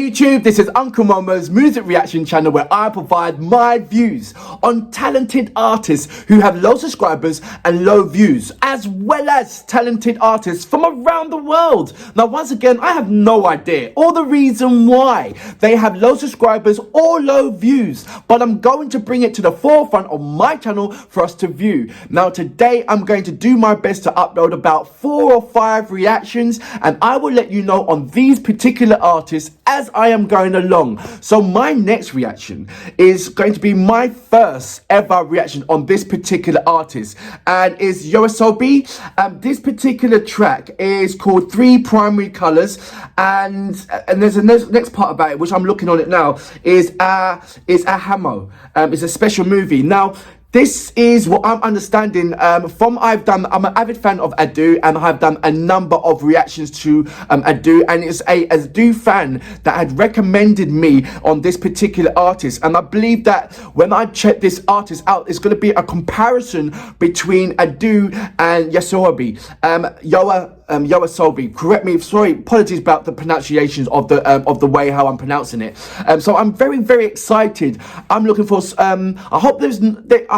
YouTube, this is Uncle Momo's music reaction channel where I provide my views on talented artists who have low subscribers and low views, as well as talented artists from around the world. Now, once again, I have no idea or the reason why they have low subscribers or low views, but I'm going to bring it to the forefront of my channel for us to view. Now, today I'm going to do my best to upload about 4 or 5 reactions, and I will let you know on these particular artists as I am going along. So my next reaction is going to be my first ever reaction on this particular artist, and is YOASOBI. This particular track is called 3 Primary Colors, and there's a next part about it which I'm looking on it now is ahamo. It's a special movie. Now, this is what I'm understanding I'm an avid fan of Adu, and I've done a number of reactions to Adu, and it's a Adu fan that had recommended me on this particular artist, and I believe that when I check this artist out, it's going to be a comparison between Adu and YOASOBI. YOASOBI, correct me, sorry, apologies about the pronunciations of the way how I'm pronouncing it. So I'm very excited. I'm looking for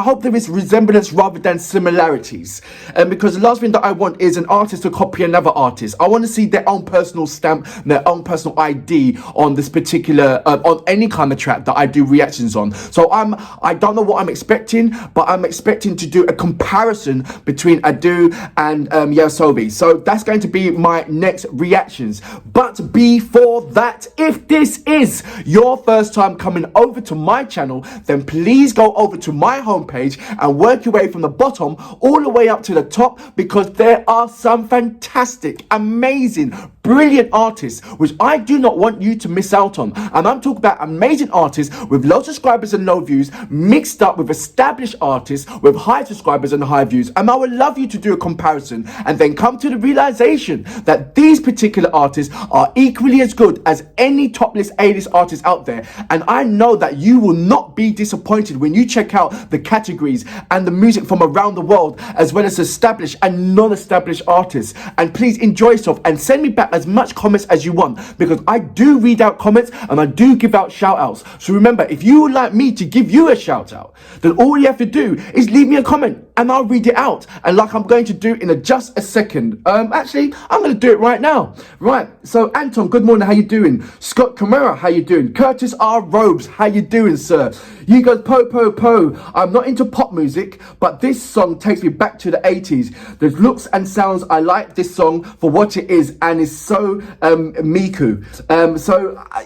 I hope there is resemblance rather than similarities, because the last thing that I want is an artist to copy another artist. I want to see their own personal stamp, their own personal ID on this particular on any kind of track that I do reactions on. So I don't know what I'm expecting, but I'm expecting to do a comparison between Adu and YOASOBI. So that's going to be my next reactions. But before that, if this is your first time coming over to my channel, then please go over to my homepage and work your way from the bottom all the way up to the top, because there are some fantastic, amazing, brilliant artists which I do not want you to miss out on. And I'm talking about amazing artists with low subscribers and low views mixed up with established artists with high subscribers and high views. And I would love you to do a comparison and then come to the realization that these particular artists are equally as good as any top list A-list artists out there. And I know that you will not be disappointed when you check out the categories and the music from around the world, as well as established and non-established artists. And please enjoy yourself and send me back as much comments as you want, because I do read out comments and I do give out shout outs. So remember, if you would like me to give you a shout out, then all you have to do is leave me a comment and I'll read it out, and like I'm going to do in just a second. Actually, I'm going to do it right now. Right, so Anton, good morning, how you doing? Scott Camara, how you doing? Curtis R. Robes, how you doing, sir? You guys, po. I'm not into pop music, but this song takes me back to the 80s. There's looks and sounds. I like this song for what it is, and it's so Miku.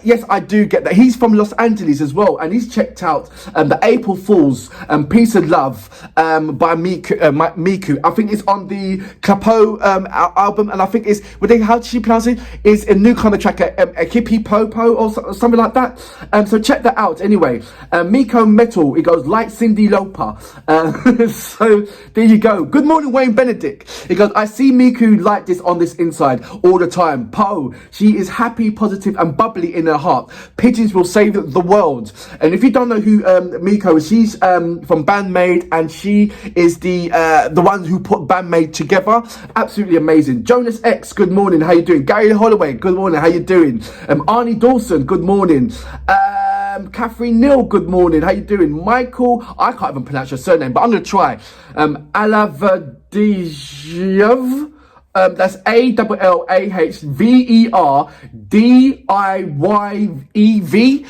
Yes, I do get that. He's from Los Angeles as well, and he's checked out the April Fools Peace and Love by Miku. I think it's on the Capo album, and I think it's, how did she pronounce it? It's a new kind of track, a hippie popo or something like that. So check that out. Anyway, Miko Metal, it goes like Cindy Lauper. So there you go. Good morning, Wayne Benedict. It goes, I see Miku like this on this inside all the time. Po, she is happy, positive and bubbly in her heart. Pigeons will save the world. And if you don't know who Miko is, she's from Bandmade, and she is the one who put Bandmade together. Absolutely amazing. Jonas X, good morning, how you doing? Gary Holloway, good morning, how you doing? Arnie Dawson, good morning. Catherine Neal, good morning, how you doing? Michael, I can't even pronounce your surname, but I'm going to try. Alavadijev, that's ALLAHVERDIYEV.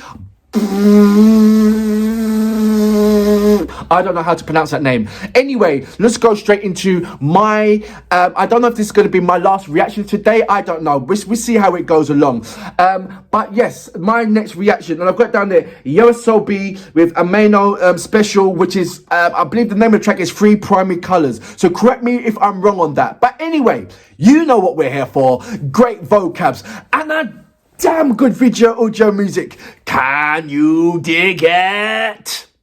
I don't know how to pronounce that name. Anyway, let's go straight into my I don't know if this is going to be my last reaction today. I don't know. We'll see how it goes along. But yes, my next reaction, and I've got down there YOASOBI with ahamo special, which is I believe the name of the track is 3 Primary Colors. So correct me if I'm wrong on that. But anyway, you know what we're here for. Great vocabs and a damn good video audio music. Can you dig it? 「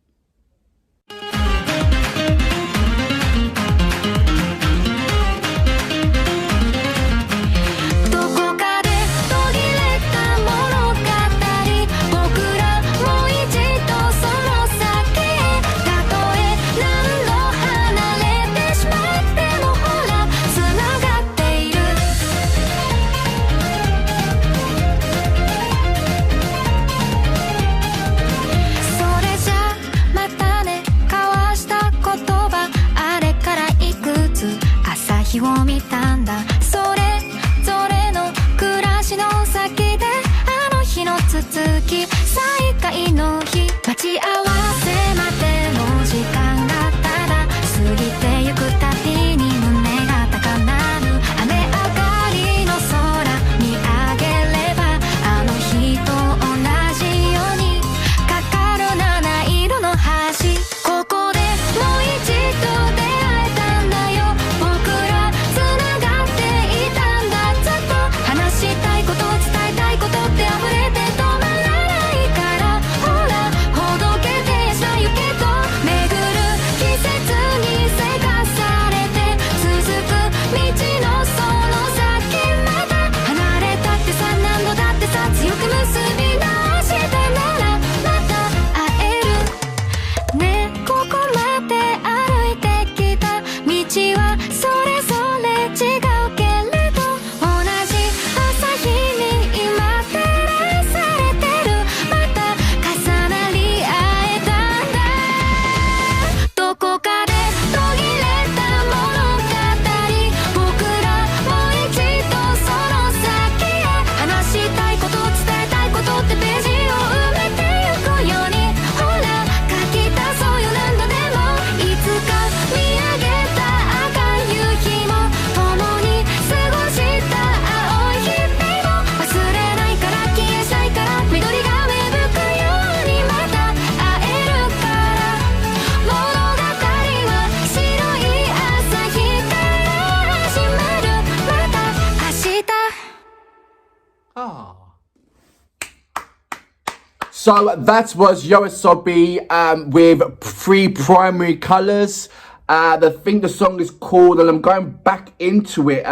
So that was YOASOBI with Three Primary Colors. The song is called, and I'm going back into it.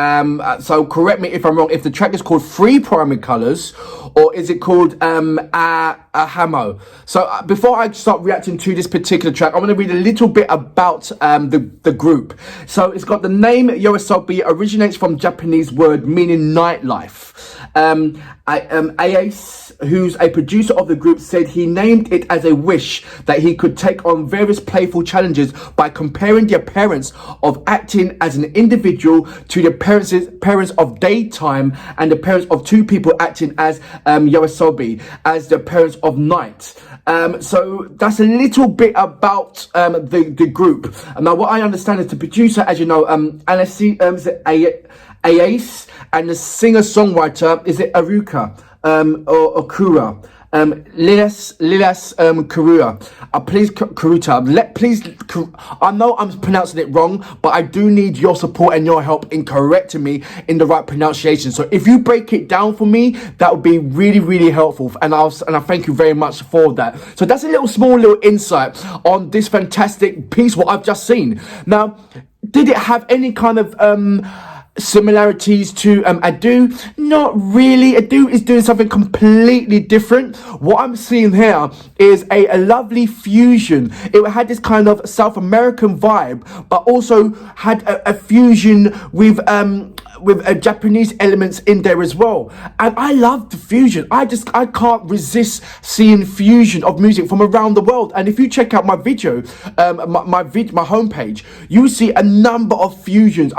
So correct me if I'm wrong. If the track is called Three Primary Colors, or is it called ahamo? So before I start reacting to this particular track, I want to read a little bit about the group. So it's got the name YOASOBI originates from Japanese word meaning nightlife. Ayase, who's a producer of the group, said he named it as a wish that he could take on various playful challenges by comparing the appearance of acting as an individual to the appearance of daytime and the appearance of two people acting as YOASOBI as the appearance of night. So that's a little bit about the group. Now, what I understand is the producer, as you know, Ayase, and the singer-songwriter, is it Aruka or Ikura? Lilas Karua. Please, I know I'm pronouncing it wrong, but I do need your support and your help in correcting me in the right pronunciation. So if you break it down for me, that would be really, really helpful. And I thank you very much for that. So that's a small insight on this fantastic piece, what I've just seen. Now, did it have any kind of similarities to Adu? Not really. Adu is doing something completely different. What I'm seeing here is a lovely fusion. It had this kind of South American vibe, but also had a fusion with Japanese elements in there as well. And I love the fusion. I can't resist seeing fusion of music from around the world. And if you check out my video, my homepage, you see a number of fusions.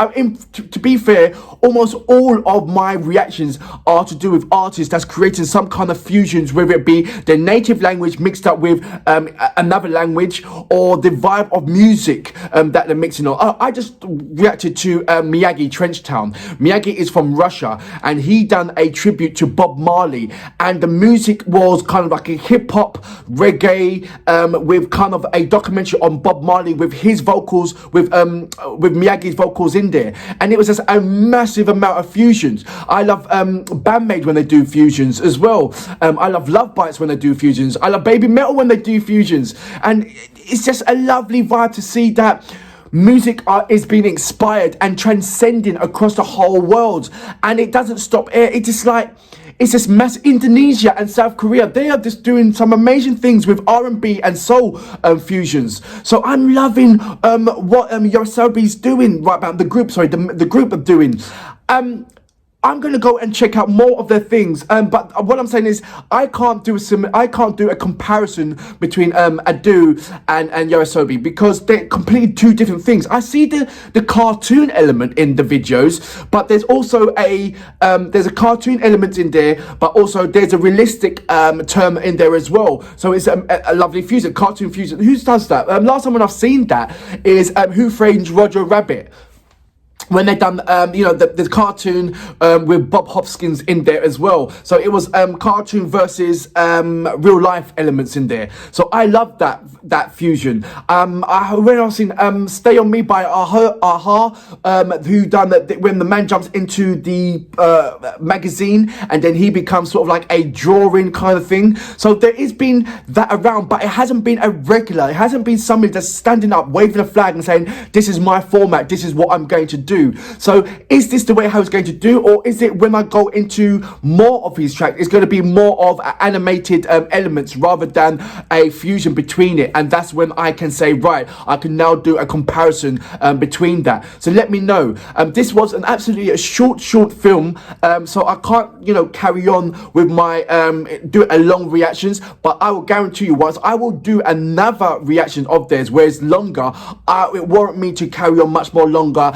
To be fair, almost all of my reactions are to do with artists that's creating some kind of fusions, whether it be their native language mixed up with another language, or the vibe of music that they're mixing on. I just reacted to Miyagi Trenchtown. Miyagi is from Russia, and he done a tribute to Bob Marley, and the music was kind of like a hip-hop reggae with kind of a documentary on Bob Marley with his vocals, with Miyagi's vocals in there, and it was just a massive amount of fusions. I love Bandmade when they do fusions as well. I love Love Bites when they do fusions. I love Baby Metal when they do fusions, and it's just a lovely vibe to see that music is being inspired and transcending across the whole world, and it doesn't stop here. It's just mass. Indonesia and South Korea, they are just doing some amazing things with R&B and soul fusions. So I'm loving what YOASOBI's doing right now. The group are doing. I'm gonna go and check out more of their things, but what I'm saying is I can't do a comparison between Adu and YOASOBI, because they're completely two different things. I see the cartoon element in the videos, but there's also there's a cartoon element in there, but also there's a realistic term in there as well. So it's a lovely fusion, cartoon fusion. Who does that? Last time when I've seen that is Who Framed Roger Rabbit, when they done the cartoon with Bob Hoskins in there as well. So it was cartoon versus real life elements in there. So I love that fusion. When I've seen Stay On Me by ahamo, who done that when the man jumps into the magazine and then he becomes sort of like a drawing kind of thing. So there has been that around, but it hasn't been a regular. It hasn't been somebody that's standing up, waving a flag and saying, this is my format, this is what I'm going to do. So is this the way how it's going to do, or is it when I go into more of his track, it's going to be more of animated elements rather than a fusion between it? And that's when I can say, right, I can now do a comparison between that. So let me know. This was an absolutely short film, so I can't carry on with my do a long reactions, but I will guarantee you once I will do another reaction of theirs where it's longer, it warrant me to carry on much more longer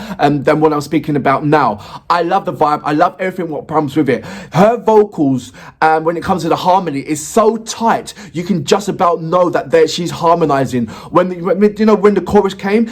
than what I'm speaking about now. I love the vibe. I love everything what comes with it. Her vocals, when it comes to the harmony, is so tight. You can just about know that she's harmonizing. When the chorus came,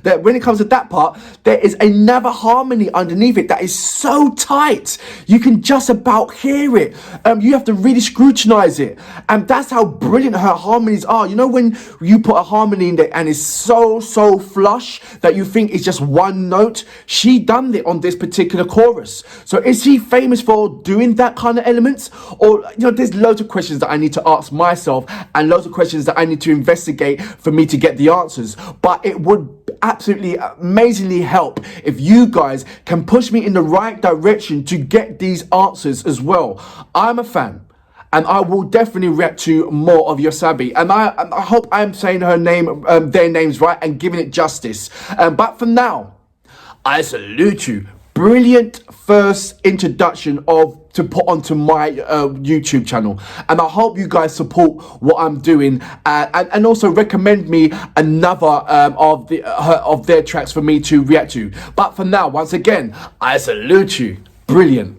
that when it comes to that part, there is another harmony underneath it that is so tight. You can just about hear it. You have to really scrutinize it. And that's how brilliant her harmonies are. You know when you put a harmony in there and it's so flush that you think it's just one note? She done it on this particular chorus. So is she famous for doing that kind of elements? Or, there's loads of questions that I need to ask myself and loads of questions that I need to investigate for me to get the answers. But it would absolutely amazingly help if you guys can push me in the right direction to get these answers as well. I'm a fan. And I will definitely react to more of YOASOBI. And I hope I'm saying her name, their names right and giving it justice. But for now, I salute you. Brilliant first introduction to put onto my YouTube channel, and I hope you guys support what I'm doing and also recommend me another of their tracks for me to react to. But for now, once again, I salute you. Brilliant.